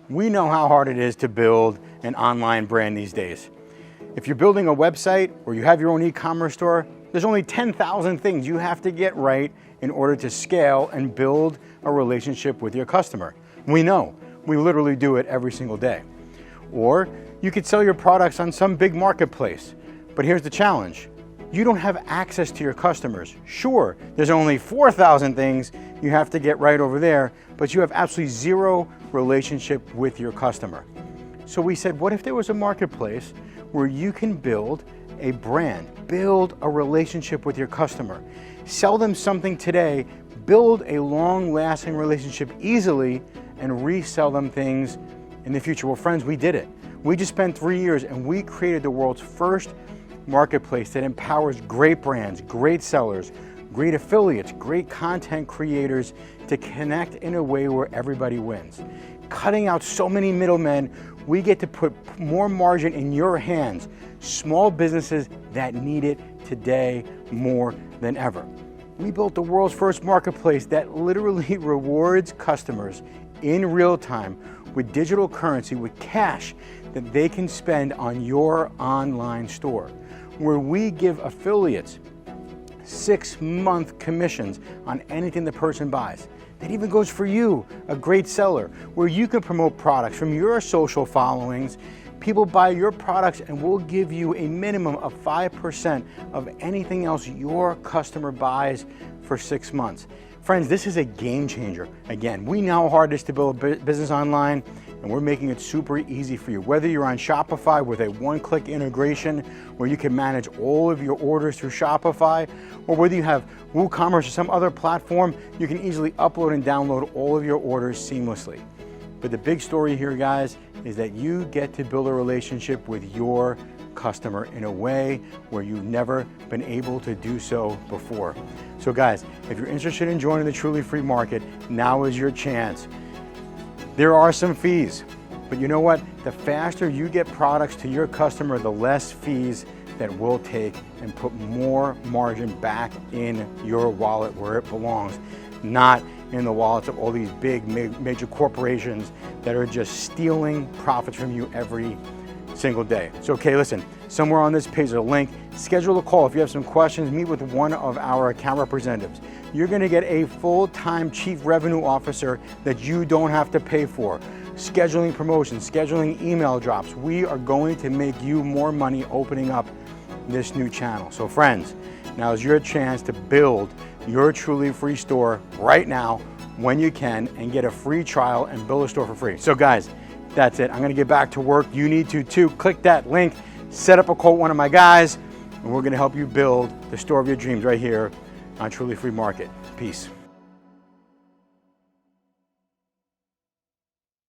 We know how hard it is to build an online brand these days. If you're building a website or you have your own e-commerce store, there's only 10,000 things you have to get right in order to scale and build a relationship with your customer. We know, we literally do it every single day. Or you could sell your products on some big marketplace, but here's the challenge. You don't have access to your customers. Sure, there's only 4,000 things you have to get right over there, but you have absolutely zero relationship with your customer. So we said, what if there was a marketplace where you can build a brand, build a relationship with your customer, sell them something today, build a long-lasting relationship easily, and resell them things in the future? Well, friends, we did it. We just spent 3 years and we created the world's first marketplace that empowers great brands, great sellers, great affiliates, great content creators to connect in a way where everybody wins. Cutting out so many middlemen, we get to put more margin in your hands, small businesses that need it today more than ever. We built the world's first marketplace that literally rewards customers in real time with digital currency, with cash that they can spend on your online store, where we give affiliates 6-month commissions on anything the person buys. That even goes for you, a great seller, where you can promote products from your social followings. People buy your products and we'll give you a minimum of 5% of anything else your customer buys for 6 months. Friends, this is a game changer. Again, we know how hard it is to build a business online, and we're making it super easy for you. Whether you're on Shopify with a one-click integration where you can manage all of your orders through Shopify, or whether you have WooCommerce or some other platform, you can easily upload and download all of your orders seamlessly. But the big story here, guys, is that you get to build a relationship with your customer in a way where you've never been able to do so before. So guys, if you're interested in joining the Truly Free Market, now is your chance. There are some fees, but you know what? The faster you get products to your customer, the less fees that we'll take and put more margin back in your wallet where it belongs, not in the wallets of all these big major corporations that are just stealing profits from you every single day. So, okay, listen, somewhere on this page is a link. Schedule a call if you have some questions. Meet with one of our account representatives. You're going to get a full-time chief revenue officer that you don't have to pay for. Scheduling promotions, scheduling email drops. We are going to make you more money opening up this new channel. So friends, now is your chance to build your Truly Free store right now when you can and get a free trial and build a store for free. So guys, that's it. I'm going to get back to work. You need to too. Click that link, set up a call with one of my guys, and we're going to help you build the store of your dreams right here on Truly Free Market. Peace.